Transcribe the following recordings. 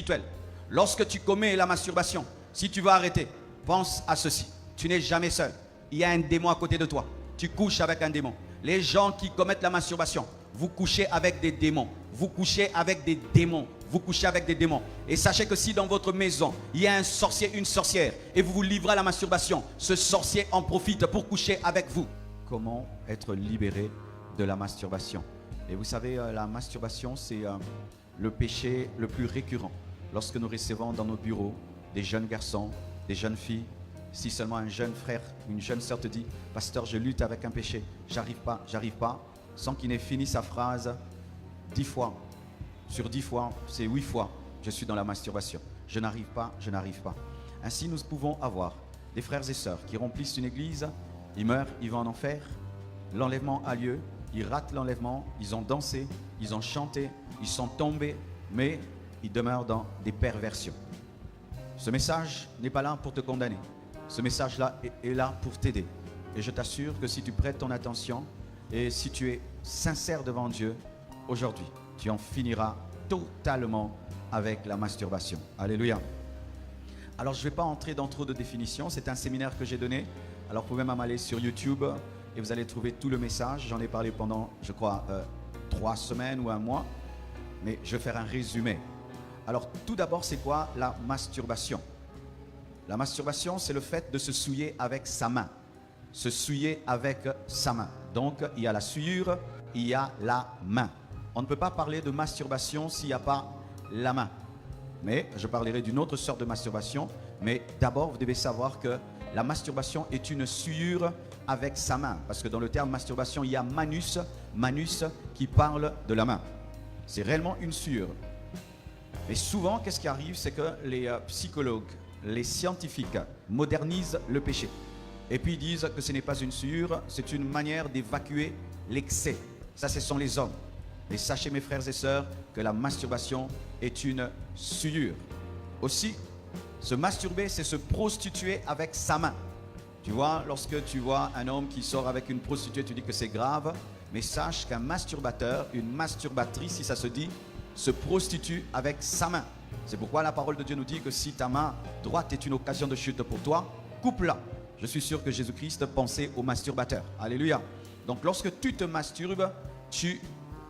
spirituel. Lorsque tu commets la masturbation, si tu veux arrêter, pense à ceci. Tu n'es jamais seul. Il y a un démon à côté de toi. Tu couches avec un démon. Les gens qui commettent la masturbation, vous couchez avec des démons. Vous couchez avec des démons. Vous couchez avec des démons. Et sachez que si dans votre maison, il y a un sorcier, une sorcière, et vous vous livrez à la masturbation, ce sorcier en profite pour coucher avec vous. Comment être libéré de la masturbation? Et vous savez, la masturbation, c'est le péché le plus récurrent. Lorsque nous recevons dans nos bureaux des jeunes garçons, des jeunes filles, si seulement un jeune frère, une jeune sœur te dit « Pasteur, je lutte avec un péché, j'arrive pas », sans qu'il n'ait fini sa phrase, 10 fois, sur 10 fois, c'est 8 fois, je suis dans la masturbation. Je n'arrive pas, je n'arrive pas. Ainsi, nous pouvons avoir des frères et sœurs qui remplissent une église, ils meurent, ils vont en enfer, l'enlèvement a lieu, ils ratent l'enlèvement, ils ont dansé, ils ont chanté, ils sont tombés, mais ils demeurent dans des perversions. Ce message n'est pas là pour te condamner. Ce message-là est là pour t'aider. Et je t'assure que si tu prêtes ton attention et si tu es sincère devant Dieu, aujourd'hui, tu en finiras totalement avec la masturbation. Alléluia. Alors, je ne vais pas entrer dans trop de définitions. C'est un séminaire que j'ai donné. Alors, vous pouvez même aller sur YouTube et vous allez trouver tout le message. J'en ai parlé pendant, je crois, 3 semaines ou 1 mois. Mais je vais faire un résumé. Alors, tout d'abord, c'est quoi la masturbation? La masturbation, c'est le fait de se souiller avec sa main. Se souiller avec sa main. Donc, il y a la souillure, il y a la main. On ne peut pas parler de masturbation s'il n'y a pas la main. Mais je parlerai d'une autre sorte de masturbation. Mais d'abord, vous devez savoir que la masturbation est une souillure avec sa main. Parce que dans le terme masturbation, il y a manus, manus qui parle de la main. C'est réellement une souillure. Mais souvent, qu'est-ce qui arrive? C'est que les psychologues, les scientifiques modernisent le péché. Et puis ils disent que ce n'est pas une souillure, c'est une manière d'évacuer l'excès. Ça, ce sont les hommes. Mais sachez, mes frères et sœurs, que la masturbation est une souillure. Aussi, se masturber, c'est se prostituer avec sa main. Tu vois, lorsque tu vois un homme qui sort avec une prostituée, tu dis que c'est grave. Mais sache qu'un masturbateur, une masturbatrice, si ça se dit, se prostitue avec sa main. C'est pourquoi la parole de Dieu nous dit que si ta main droite est une occasion de chute pour toi, coupe-la. Je suis sûr que Jésus-Christ pensait aux masturbateurs. Alléluia. Donc lorsque tu te masturbes, tu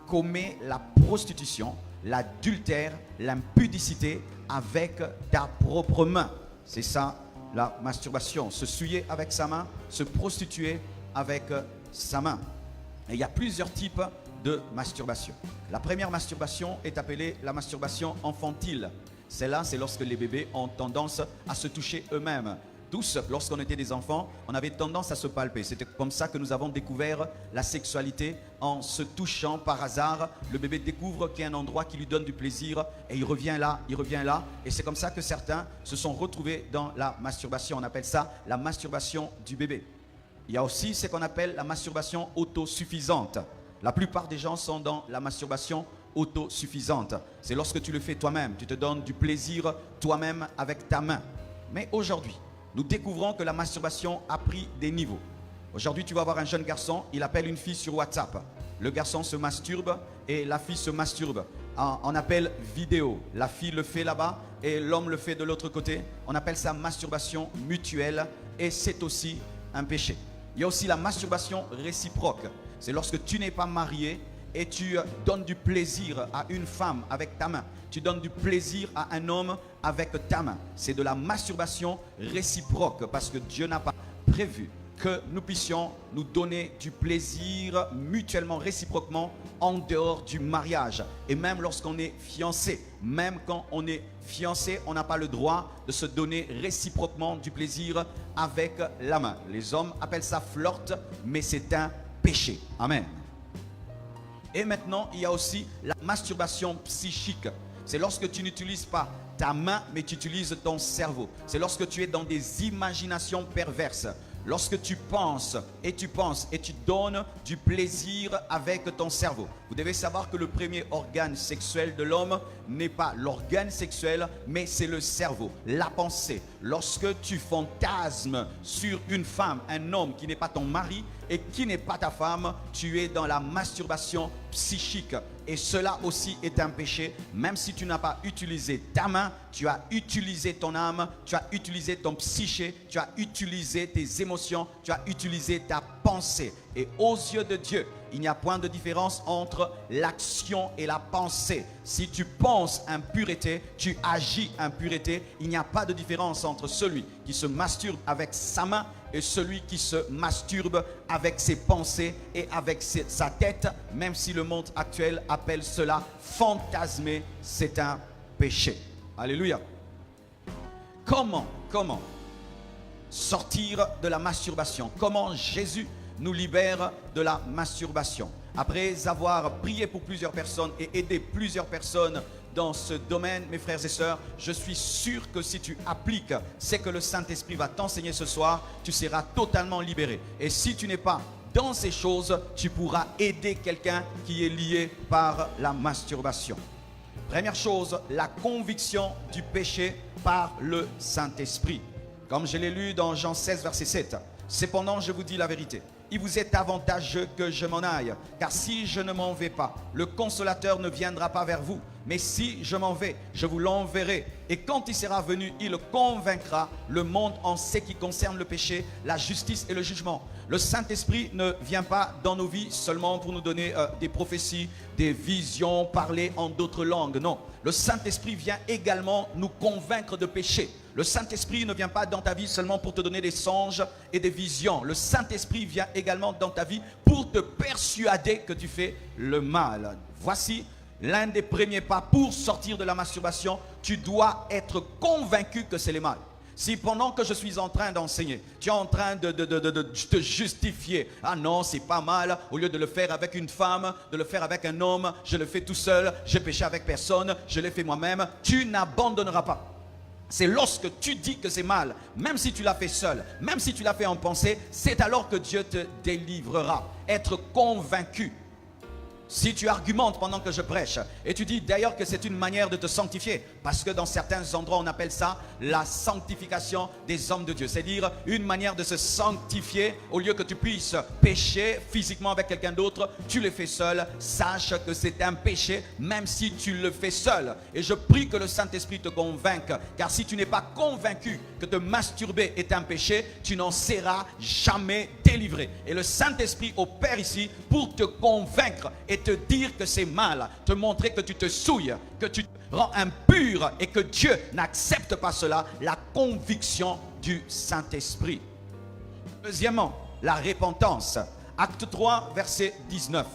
commets la prostitution, l'adultère, l'impudicité avec ta propre main. C'est ça la masturbation. Se souiller avec sa main, se prostituer avec sa main. Et il y a plusieurs types de masturbation. La première masturbation est appelée la masturbation infantile. Celle-là, c'est lorsque les bébés ont tendance à se toucher eux-mêmes. Tous, lorsqu'on était des enfants, on avait tendance à se palper. C'était comme ça que nous avons découvert la sexualité, en se touchant par hasard. Le bébé découvre qu'il y a un endroit qui lui donne du plaisir et il revient là, il revient là. Et c'est comme ça que certains se sont retrouvés dans la masturbation. On appelle ça la masturbation du bébé. Il y a aussi ce qu'on appelle la masturbation autosuffisante. La plupart des gens sont dans la masturbation autosuffisante. C'est lorsque tu le fais toi-même, tu te donnes du plaisir toi-même avec ta main. Mais aujourd'hui, nous découvrons que la masturbation a pris des niveaux. Aujourd'hui, tu vas voir un jeune garçon, il appelle une fille sur WhatsApp. Le garçon se masturbe et la fille se masturbe. On appelle vidéo. La fille le fait là-bas et l'homme le fait de l'autre côté. On appelle ça masturbation mutuelle et c'est aussi un péché. Il y a aussi la masturbation réciproque. C'est lorsque tu n'es pas marié et tu donnes du plaisir à une femme avec ta main. Tu donnes du plaisir à un homme avec ta main. C'est de la masturbation réciproque parce que Dieu n'a pas prévu que nous puissions nous donner du plaisir mutuellement, réciproquement en dehors du mariage. Et même lorsqu'on est fiancé, même quand on est fiancé, on n'a pas le droit de se donner réciproquement du plaisir avec la main. Les hommes appellent ça flirt, mais c'est un péché. Amen. Et maintenant, il y a aussi la masturbation psychique. C'est lorsque tu n'utilises pas ta main, mais tu utilises ton cerveau. C'est lorsque tu es dans des imaginations perverses. Lorsque tu penses et tu donnes du plaisir avec ton cerveau. Vous devez savoir que le premier organe sexuel de l'homme n'est pas l'organe sexuel, mais c'est le cerveau, la pensée. Lorsque tu fantasmes sur une femme, un homme qui n'est pas ton mari et qui n'est pas ta femme, tu es dans la masturbation psychique. Et cela aussi est un péché. Même si tu n'as pas utilisé ta main, tu as utilisé ton âme, tu as utilisé ton psyché, tu as utilisé tes émotions, tu as utilisé ta pensée. Et aux yeux de Dieu, il n'y a point de différence entre l'action et la pensée. Si tu penses impureté, tu agis impureté. Il n'y a pas de différence entre celui qui se masturbe avec sa main et celui qui se masturbe avec ses pensées et avec sa tête. Même si le monde actuel appelle cela fantasmer, c'est un péché. Alléluia. Comment sortir de la masturbation? Comment Jésus nous libère de la masturbation? Après avoir prié pour plusieurs personnes et aidé plusieurs personnes dans ce domaine, mes frères et sœurs, je suis sûr que si tu appliques ce que le Saint-Esprit va t'enseigner ce soir, tu seras totalement libéré. Et si tu n'es pas dans ces choses, tu pourras aider quelqu'un qui est lié par la masturbation. Première chose, la conviction du péché par le Saint-Esprit. Comme je l'ai lu dans Jean 16, verset 7. Cependant, je vous dis la vérité. Il vous est avantageux que je m'en aille, car si je ne m'en vais pas, le consolateur ne viendra pas vers vous. Mais si je m'en vais, je vous l'enverrai. Et quand il sera venu, il convaincra le monde en ce qui concerne le péché, la justice et le jugement. Le Saint-Esprit ne vient pas dans nos vies seulement pour nous donner des prophéties, des visions, parler en d'autres langues. Non, le Saint-Esprit vient également nous convaincre de péché. Le Saint-Esprit ne vient pas dans ta vie seulement pour te donner des songes et des visions. Le Saint-Esprit vient également dans ta vie pour te persuader que tu fais le mal. Voici l'un des premiers pas pour sortir de la masturbation. Tu dois être convaincu que c'est le mal. Si pendant que je suis en train d'enseigner, tu es en train de te justifier, ah non, c'est pas mal, au lieu de le faire avec une femme, de le faire avec un homme, je le fais tout seul, j'ai péché avec personne, je l'ai fait moi-même, tu n'abandonneras pas. C'est lorsque tu dis que c'est mal, même si tu l'as fait seul, même si tu l'as fait en pensée, c'est alors que Dieu te délivrera. Être convaincu. Si tu argumentes pendant que je prêche et tu dis d'ailleurs que c'est une manière de te sanctifier, parce que dans certains endroits on appelle ça la sanctification des hommes de Dieu, c'est-à-dire une manière de se sanctifier. Au lieu que tu puisses pécher physiquement avec quelqu'un d'autre, tu le fais seul. Sache que c'est un péché même si tu le fais seul. Et je prie que le Saint-Esprit te convainque, car si tu n'es pas convaincu que te masturber est un péché, tu n'en seras jamais délivré. Et le Saint-Esprit opère ici pour te convaincre et te dire que c'est mal, te montrer que tu te souilles, que tu te rends impur et que Dieu n'accepte pas cela, la conviction du Saint-Esprit. Deuxièmement, la repentance. Acte 3, verset 19.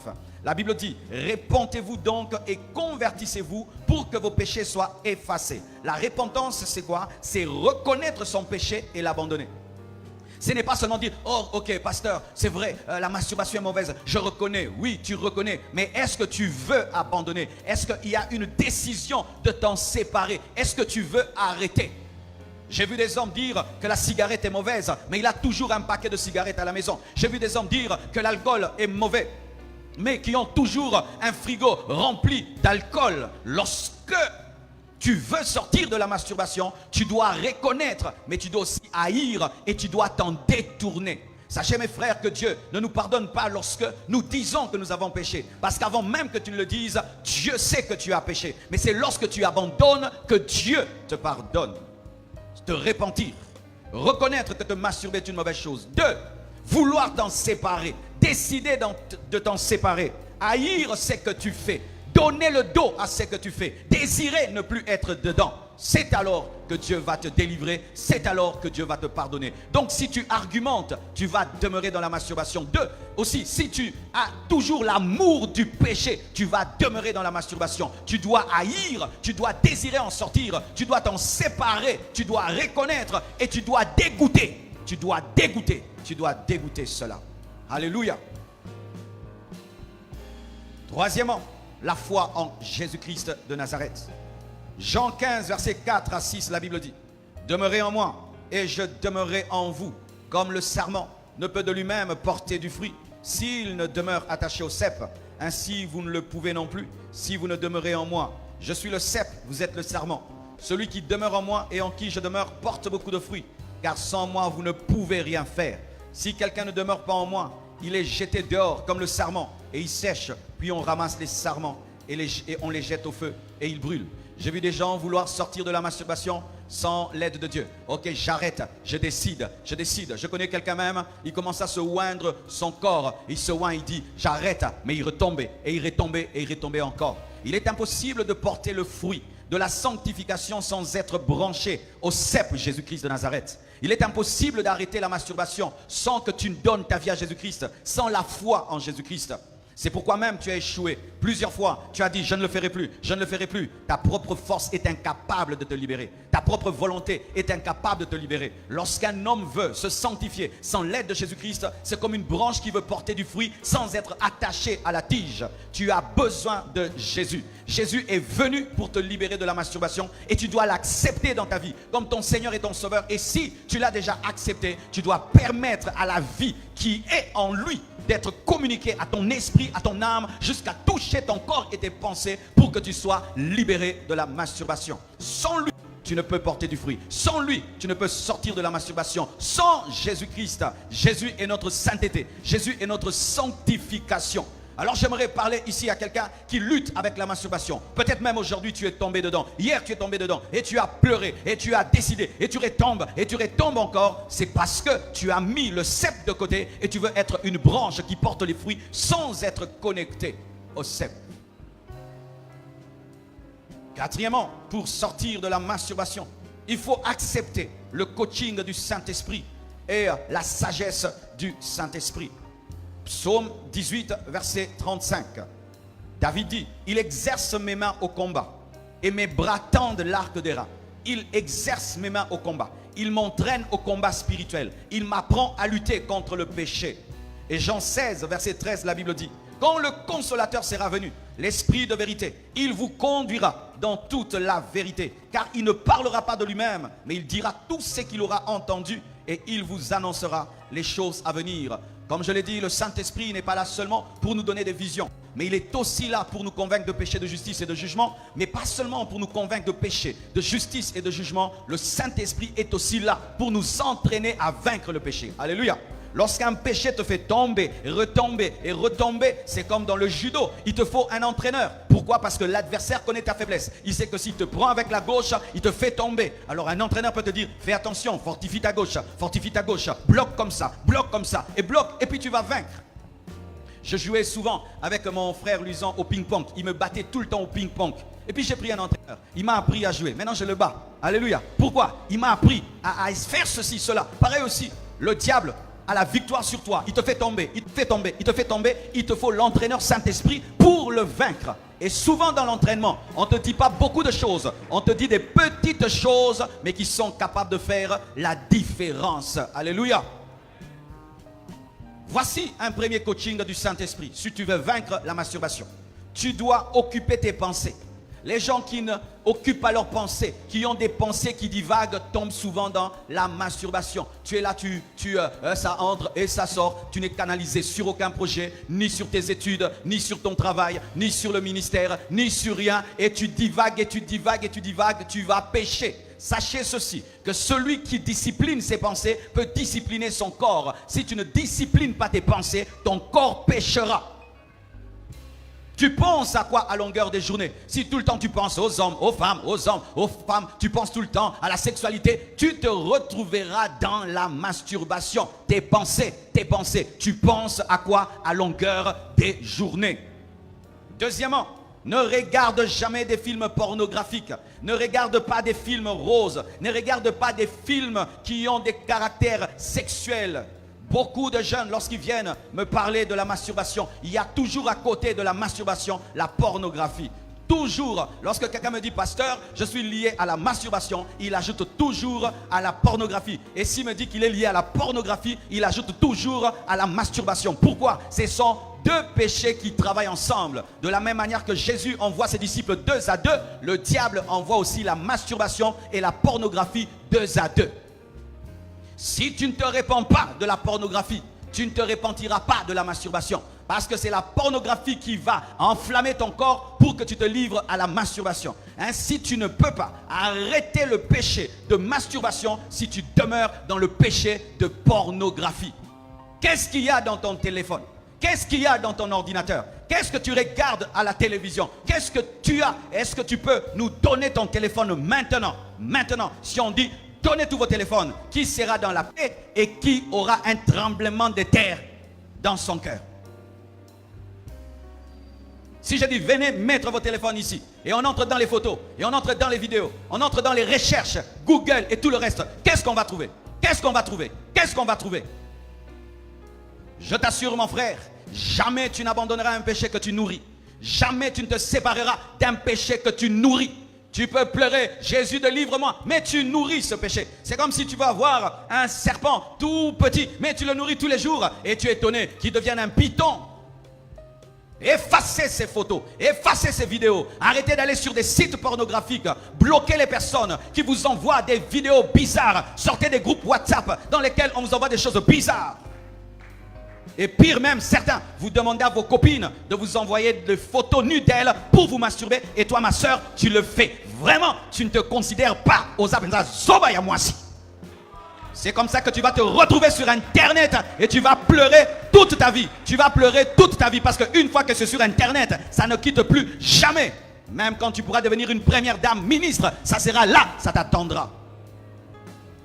La Bible dit, repentez-vous donc et convertissez-vous pour que vos péchés soient effacés. La repentance, c'est quoi? C'est reconnaître son péché et l'abandonner. Ce n'est pas seulement dire, oh ok pasteur, c'est vrai, la masturbation est mauvaise, je reconnais, oui tu reconnais, mais est-ce que tu veux abandonner? Est-ce qu'il y a une décision de t'en séparer? Est-ce que tu veux arrêter? J'ai vu des hommes dire que la cigarette est mauvaise, mais il a toujours un paquet de cigarettes à la maison. J'ai vu des hommes dire que l'alcool est mauvais, mais qui ont toujours un frigo rempli d'alcool. Lorsque tu veux sortir de la masturbation, tu dois reconnaître, mais tu dois aussi haïr et tu dois t'en détourner. Sachez mes frères que Dieu ne nous pardonne pas lorsque nous disons que nous avons péché. Parce qu'avant même que tu ne le dises, Dieu sait que tu as péché. Mais c'est lorsque tu abandonnes que Dieu te pardonne. Te repentir, reconnaître que te masturber est une mauvaise chose. 2, vouloir t'en séparer, décider de t'en séparer, haïr ce que tu fais. Donner le dos à ce que tu fais. Désirer ne plus être dedans. C'est alors que Dieu va te délivrer. C'est alors que Dieu va te pardonner. Donc si tu argumentes, tu vas demeurer dans la masturbation. 2, aussi, si tu as toujours l'amour du péché, tu vas demeurer dans la masturbation. Tu dois haïr, tu dois désirer en sortir. Tu dois t'en séparer. Tu dois reconnaître et tu dois dégoûter. Tu dois dégoûter. Tu dois dégoûter cela. Alléluia. Troisièmement, la foi en Jésus-Christ de Nazareth. Jean 15, verset 4 à 6, la Bible dit, « Demeurez en moi, et je demeurerai en vous, comme le sarment ne peut de lui-même porter du fruit, s'il ne demeure attaché au cep. Ainsi vous ne le pouvez non plus, si vous ne demeurez en moi. Je suis le cep, vous êtes le sarment. Celui qui demeure en moi et en qui je demeure porte beaucoup de fruits, car sans moi vous ne pouvez rien faire. Si quelqu'un ne demeure pas en moi, il est jeté dehors comme le sarment, et il sèche, puis on ramasse les sarments et on les jette au feu et ils brûlent. J'ai vu des gens vouloir sortir de la masturbation sans l'aide de Dieu. Ok, j'arrête, je décide. Je connais quelqu'un même, il commence à se oindre son corps. Il se oint, il dit j'arrête, mais il retombait et il retombait et il retombait encore. Il est impossible de porter le fruit de la sanctification sans être branché au cep Jésus-Christ de Nazareth. Il est impossible d'arrêter la masturbation sans que tu donnes ta vie à Jésus-Christ, sans la foi en Jésus-Christ. C'est pourquoi même tu as échoué. Plusieurs fois, tu as dit, je ne le ferai plus, je ne le ferai plus. Ta propre force est incapable de te libérer. Ta propre volonté est incapable de te libérer. Lorsqu'un homme veut se sanctifier sans l'aide de Jésus-Christ, c'est comme une branche qui veut porter du fruit sans être attachée à la tige. Tu as besoin de Jésus. Jésus est venu pour te libérer de la masturbation et tu dois l'accepter dans ta vie comme ton Seigneur et ton Sauveur. Et si tu l'as déjà accepté, tu dois permettre à la vie qui est en lui d'être communiquée à ton esprit, à ton âme, jusqu'à toucher ton corps et tes pensées pour que tu sois libéré de la masturbation. Sans lui, tu ne peux porter du fruit. Sans lui, tu ne peux sortir de la masturbation. Sans Jésus-Christ, Jésus est notre sainteté. Jésus est notre sanctification. Alors j'aimerais parler ici à quelqu'un qui lutte avec la masturbation. Peut-être même aujourd'hui tu es tombé dedans. Hier tu es tombé dedans et tu as pleuré et tu as décidé et tu retombes encore. C'est parce que tu as mis le cep de côté et tu veux être une branche qui porte les fruits sans être connecté au cep. Quatrièmement, pour sortir de la masturbation, il faut accepter le coaching du Saint-Esprit et la sagesse du Saint-Esprit. Psaume 18, verset 35. David dit, il exerce mes mains au combat et mes bras tendent l'arc d'airain. Il exerce mes mains au combat. Il m'entraîne au combat spirituel. Il m'apprend à lutter contre le péché. Et Jean 16, verset 13, la Bible dit, quand le consolateur sera venu, l'esprit de vérité, il vous conduira dans toute la vérité. Car il ne parlera pas de lui-même, mais il dira tout ce qu'il aura entendu et il vous annoncera les choses à venir. Comme je l'ai dit, le Saint-Esprit n'est pas là seulement pour nous donner des visions, mais il est aussi là pour nous convaincre de péché, de justice et de jugement, mais pas seulement pour nous convaincre de péché, de justice et de jugement. Le Saint-Esprit est aussi là pour nous entraîner à vaincre le péché. Alléluia. Lorsqu'un péché te fait tomber, retomber et retomber, c'est comme dans le judo. Il te faut un entraîneur. Pourquoi? Parce que l'adversaire connaît ta faiblesse. Il sait que s'il te prend avec la gauche, il te fait tomber. Alors un entraîneur peut te dire, fais attention, fortifie ta gauche, bloque comme ça, et bloque, et puis tu vas vaincre. Je jouais souvent avec mon frère Luisan au ping-pong. Il me battait tout le temps au ping-pong. Et puis j'ai pris un entraîneur. Il m'a appris à jouer. Maintenant je le bats. Alléluia. Pourquoi? Il m'a appris à faire ceci, cela. Pareil aussi, le diable a la victoire sur toi. Il te fait tomber, il te faut l'entraîneur Saint-Esprit pour le vaincre. Et souvent dans l'entraînement, on ne te dit pas beaucoup de choses. On te dit des petites choses, mais qui sont capables de faire la différence. Alléluia. Voici un premier coaching du Saint-Esprit. Si tu veux vaincre la masturbation, tu dois occuper tes pensées. Les gens qui ne occupent pas leurs pensées, qui ont des pensées qui divaguent, tombent souvent dans la masturbation. Tu es là, ça entre et ça sort. Tu n'es canalisé sur aucun projet, ni sur tes études, ni sur ton travail, ni sur le ministère, ni sur rien. Et tu divagues, tu vas pécher. Sachez ceci, que celui qui discipline ses pensées peut discipliner son corps. Si tu ne disciplines pas tes pensées, ton corps péchera. Tu penses à quoi à longueur des journées? Si tout le temps tu penses aux hommes, aux femmes, tu penses tout le temps à la sexualité, tu te retrouveras dans la masturbation. Tes pensées, tu penses à quoi à longueur des journées? Deuxièmement, ne regarde jamais des films pornographiques. Ne regarde pas des films roses. Ne regarde pas des films qui ont des caractères sexuels. Beaucoup de jeunes, lorsqu'ils viennent me parler de la masturbation, il y a toujours à côté de la masturbation la pornographie. Toujours, lorsque quelqu'un me dit, pasteur, je suis lié à la masturbation, il ajoute toujours à la pornographie. Et s'il me dit qu'il est lié à la pornographie, il ajoute toujours à la masturbation. Pourquoi? Ce sont deux péchés qui travaillent ensemble. De la même manière que Jésus envoie ses disciples 2 à 2, le diable envoie aussi la masturbation et la pornographie 2 à 2. Si tu ne te répands pas de la pornographie, tu ne te repentiras pas de la masturbation. Parce que c'est la pornographie qui va enflammer ton corps pour que tu te livres à la masturbation. Ainsi, tu ne peux pas arrêter le péché de masturbation si tu demeures dans le péché de pornographie. Qu'est-ce qu'il y a dans ton téléphone? Qu'est-ce qu'il y a dans ton ordinateur? Qu'est-ce que tu regardes à la télévision? Qu'est-ce que tu as? Est-ce que tu peux nous donner ton téléphone maintenant? Maintenant, si on dit donnez tous vos téléphones, qui sera dans la paix et qui aura un tremblement de terre dans son cœur? Si je dis venez mettre vos téléphones ici et on entre dans les photos et on entre dans les vidéos, on entre dans les recherches, Google et tout le reste, qu'est-ce qu'on va trouver? Qu'est-ce qu'on va trouver? Qu'est-ce qu'on va trouver? Je t'assure mon frère, jamais tu n'abandonneras un péché que tu nourris. Jamais tu ne te sépareras d'un péché que tu nourris. Tu peux pleurer, Jésus délivre-moi, mais tu nourris ce péché. C'est comme si tu vas voir un serpent tout petit, mais tu le nourris tous les jours et tu es étonné qu'il devienne un python. Effacez ces photos, effacez ces vidéos. Arrêtez d'aller sur des sites pornographiques. Bloquez les personnes qui vous envoient des vidéos bizarres. Sortez des groupes WhatsApp dans lesquels on vous envoie des choses bizarres. Et pire même, certains, vous demandez à vos copines de vous envoyer des photos nues d'elles pour vous masturber. Et toi, ma soeur, tu le fais. Vraiment, tu ne te considères pas aux appels. C'est comme ça que tu vas te retrouver sur Internet et tu vas pleurer toute ta vie. Tu vas pleurer toute ta vie parce qu'une fois que c'est sur Internet, ça ne quitte plus jamais. Même quand tu pourras devenir une première dame ministre, ça sera là, ça t'attendra.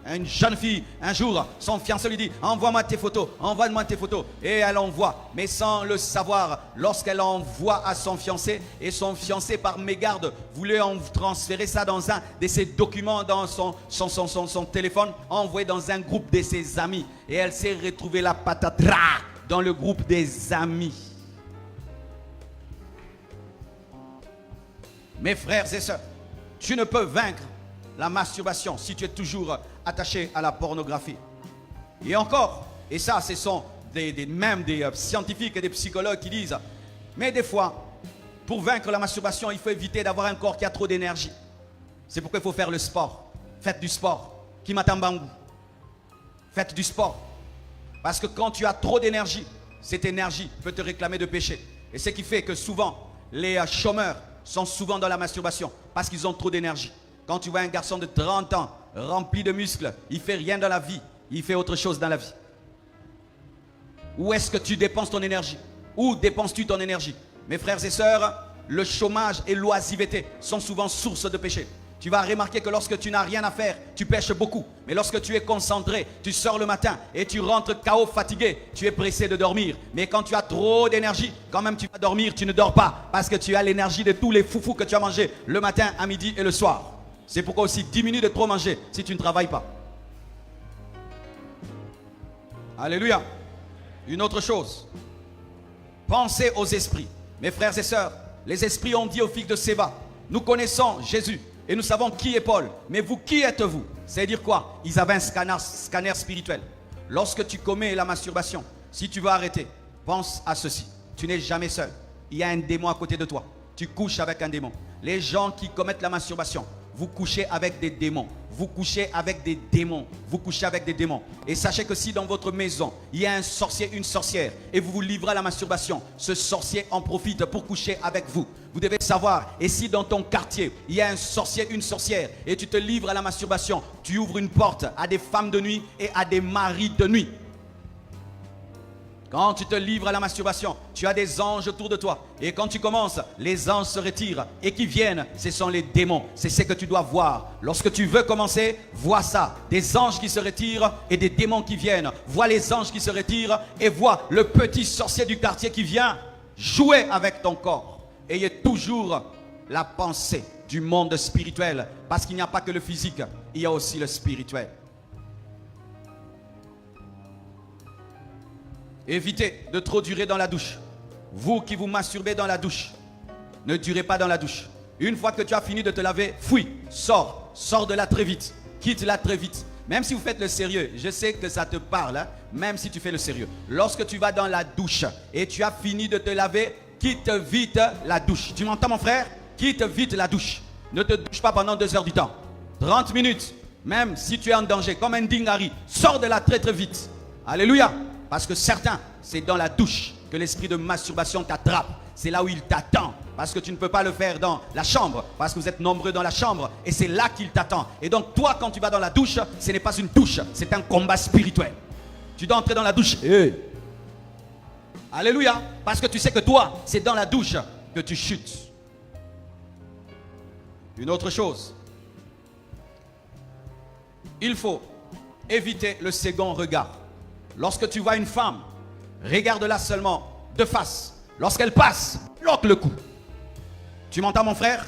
Une jeune fille, un jour, son fiancé lui dit envoie-moi tes photos, envoie-moi tes photos. Et elle envoie, mais sans le savoir, lorsqu'elle envoie à son fiancé, et son fiancé par mégarde voulait en transférer ça dans un de ses documents, dans son téléphone, envoyé dans un groupe de ses amis. Et elle s'est retrouvée la patatras dans le groupe des amis. Mes frères et sœurs, tu ne peux vaincre la masturbation si tu es toujours attaché à la pornographie. Et encore, et ça ce sont même des scientifiques et des psychologues qui disent, mais des fois, pour vaincre la masturbation, il faut éviter d'avoir un corps qui a trop d'énergie. C'est pourquoi il faut faire le sport. Faites du sport. Kimatambangu. Faites du sport. Parce que quand tu as trop d'énergie, cette énergie peut te réclamer de péché. Et ce qui fait que souvent, les chômeurs sont souvent dans la masturbation parce qu'ils ont trop d'énergie. Quand tu vois un garçon de 30 ans, rempli de muscles, il ne fait rien dans la vie, il fait autre chose dans la vie. Où est-ce que tu dépenses ton énergie? Où dépenses-tu ton énergie? Mes frères et sœurs, le chômage et l'oisiveté sont souvent source de péché. Tu vas remarquer que lorsque tu n'as rien à faire, tu pêches beaucoup. Mais lorsque tu es concentré, tu sors le matin et tu rentres KO fatigué, tu es pressé de dormir. Mais quand tu as trop d'énergie, quand même tu vas dormir, tu ne dors pas. Parce que tu as l'énergie de tous les foufous que tu as mangés le matin, à midi et le soir. C'est pourquoi aussi diminue de trop manger si tu ne travailles pas. Alléluia. Une autre chose. Pensez aux esprits. Mes frères et sœurs, les esprits ont dit aux filles de Séba, nous connaissons Jésus et nous savons qui est Paul. Mais vous, qui êtes-vous? C'est-à-dire quoi? Ils avaient un scanner spirituel. Lorsque tu commets la masturbation, si tu veux arrêter, pense à ceci. Tu n'es jamais seul. Il y a un démon à côté de toi. Tu couches avec un démon. Les gens qui commettent la masturbation, vous couchez avec des démons. Vous couchez avec des démons. Vous couchez avec des démons. Et sachez que si dans votre maison, il y a un sorcier, une sorcière, et vous vous livrez à la masturbation, ce sorcier en profite pour coucher avec vous. Vous devez savoir, et si dans ton quartier, il y a un sorcier, une sorcière, et tu te livres à la masturbation, tu ouvres une porte à des femmes de nuit et à des maris de nuit. Quand tu te livres à la masturbation, tu as des anges autour de toi. Et quand tu commences, les anges se retirent. Et qui viennent, ce sont les démons. C'est ce que tu dois voir. Lorsque tu veux commencer, vois ça. Des anges qui se retirent et des démons qui viennent. Vois les anges qui se retirent et vois le petit sorcier du quartier qui vient jouer avec ton corps. Ayez toujours la pensée du monde spirituel. Parce qu'il n'y a pas que le physique, il y a aussi le spirituel. Évitez de trop durer dans la douche. Vous qui vous masturbez dans la douche, ne durez pas dans la douche. Une fois que tu as fini de te laver, fuis, sors, sors de là très vite, quitte-la très vite. Même si vous faites le sérieux, je sais que ça te parle, hein, même si tu fais le sérieux. Lorsque tu vas dans la douche et tu as fini de te laver, quitte vite la douche. Tu m'entends mon frère? Quitte vite la douche. Ne te douche pas pendant 2 heures du temps. 30 minutes, même si tu es en danger, comme un dingari, sors de là très très vite. Alléluia. Parce que certains, c'est dans la douche que l'esprit de masturbation t'attrape. C'est là où il t'attend. Parce que tu ne peux pas le faire dans la chambre. Parce que vous êtes nombreux dans la chambre. Et c'est là qu'il t'attend. Et donc toi, quand tu vas dans la douche, ce n'est pas une douche. C'est un combat spirituel. Tu dois entrer dans la douche. Hey. Alléluia. Parce que tu sais que toi, c'est dans la douche que tu chutes. Une autre chose. Il faut éviter le second regard. Lorsque tu vois une femme, regarde-la seulement de face. Lorsqu'elle passe, bloque le cou. Tu m'entends mon frère?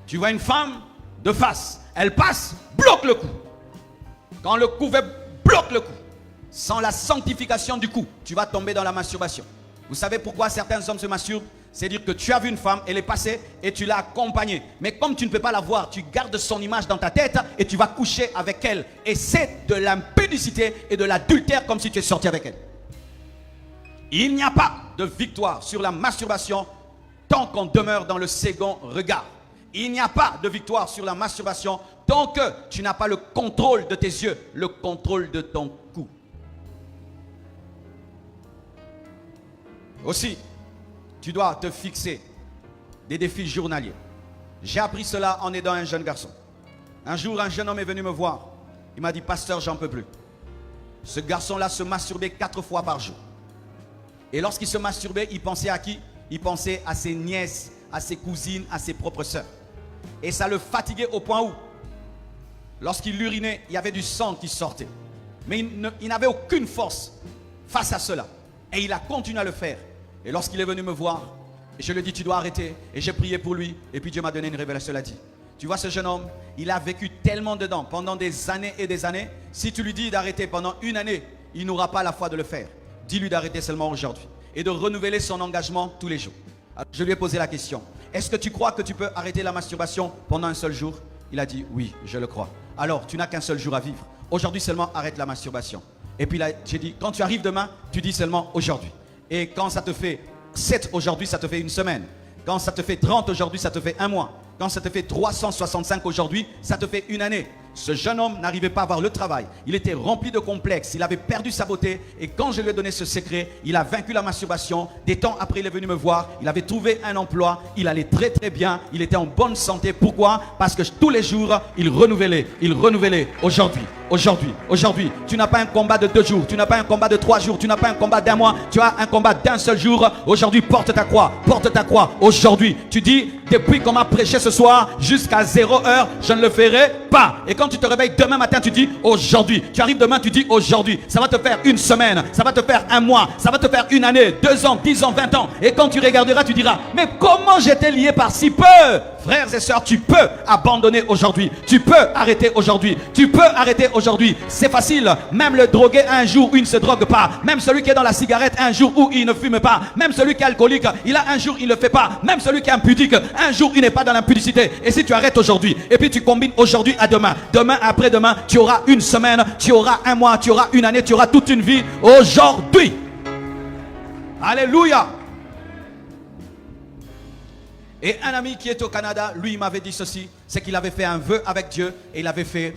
Tu vois une femme de face. Elle passe, bloque le cou. Quand le cou fait, bloque le cou. Sans la sanctification du cou, tu vas tomber dans la masturbation. Vous savez pourquoi certains hommes se masturbent? C'est dire que tu as vu une femme, elle est passée et tu l'as accompagnée. Mais comme tu ne peux pas la voir, tu gardes son image dans ta tête et tu vas coucher avec elle. Et c'est de l'impudicité et de l'adultère comme si tu es sorti avec elle. Il n'y a pas de victoire sur la masturbation tant qu'on demeure dans le second regard. Il n'y a pas de victoire sur la masturbation tant que tu n'as pas le contrôle de tes yeux, le contrôle de ton cou. Aussi, tu dois te fixer des défis journaliers. J'ai appris cela en aidant un jeune garçon. Un jour, un jeune homme est venu me voir. Il m'a dit, pasteur, j'en peux plus. Ce garçon-là se masturbait 4 fois par jour. Et lorsqu'il se masturbait, il pensait à qui? Il pensait à ses nièces, à ses cousines, à ses propres sœurs. Et ça le fatiguait au point où, lorsqu'il urinait, il y avait du sang qui sortait. Mais il n'avait aucune force face à cela. Et il a continué à le faire. Et lorsqu'il est venu me voir, je lui ai dit, tu dois arrêter. Et j'ai prié pour lui. Et puis Dieu m'a donné une révélation. Il a dit, tu vois ce jeune homme, il a vécu tellement dedans pendant des années et des années. Si tu lui dis d'arrêter pendant une année, il n'aura pas la foi de le faire. Dis-lui d'arrêter seulement aujourd'hui. Et de renouveler son engagement tous les jours. Alors, je lui ai posé la question. Est-ce que tu crois que tu peux arrêter la masturbation pendant un seul jour? Il a dit, oui, je le crois. Alors, tu n'as qu'un seul jour à vivre. Aujourd'hui seulement, arrête la masturbation. Et puis là, j'ai dit, quand tu arrives demain, tu dis seulement aujourd'hui. Et quand ça te fait 7 aujourd'hui, ça te fait une semaine. Quand ça te fait 30 aujourd'hui, ça te fait un mois. Quand ça te fait 365 aujourd'hui, ça te fait une année. Ce jeune homme n'arrivait pas à avoir le travail. Il était rempli de complexes. Il avait perdu sa beauté. Et quand je lui ai donné ce secret, il a vaincu la masturbation. Des temps après, il est venu me voir. Il avait trouvé un emploi. Il allait très très bien. Il était en bonne santé. Pourquoi? Parce que tous les jours, il renouvelait. Il renouvelait. Aujourd'hui, tu n'as pas un combat de 2 jours. Tu n'as pas un combat de 3 jours. Tu n'as pas un combat d'1 mois. Tu as un combat d'un seul jour. Aujourd'hui, porte ta croix. Porte ta croix. Aujourd'hui, tu dis, depuis qu'on m'a prêché ce soir, jusqu'à 0 heure, je ne le ferai pas. Et quand tu te réveilles demain matin, tu dis aujourd'hui. Tu arrives demain, tu dis aujourd'hui. Ça va te faire une semaine, ça va te faire un mois, ça va te faire une année, 2 ans, 10 ans, 20 ans. Et quand tu regarderas, tu diras, mais comment j'étais lié par si peu? Frères et sœurs, tu peux abandonner aujourd'hui. Tu peux arrêter aujourd'hui. Tu peux arrêter aujourd'hui. C'est facile. Même le drogué, un jour où il ne se drogue pas. Même celui qui est dans la cigarette, un jour où il ne fume pas. Même celui qui est alcoolique, il a un jour, il ne le fait pas. Même celui qui est impudique, un jour, il n'est pas dans l'impudicité. Et si tu arrêtes aujourd'hui, et puis tu combines aujourd'hui à demain, demain après-demain, tu auras une semaine, tu auras un mois, tu auras une année, tu auras toute une vie aujourd'hui. Alléluia. Et un ami qui est au Canada, lui, il m'avait dit ceci, c'est qu'il avait fait un vœu avec Dieu et il avait fait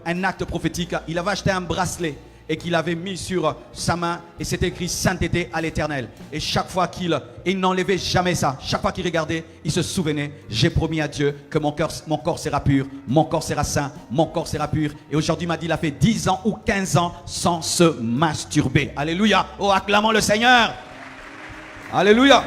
un acte prophétique. Il avait acheté un bracelet et qu'il avait mis sur sa main et c'était écrit sainteté à l'Éternel. Et chaque fois qu'il n'enlevait jamais ça, chaque fois qu'il regardait, il se souvenait, j'ai promis à Dieu que mon corps sera pur, mon corps sera saint, mon corps sera pur. Et aujourd'hui, il m'a dit, il a fait 10 ans ou 15 ans sans se masturber. Alléluia. Oh, acclamons le Seigneur. Alléluia.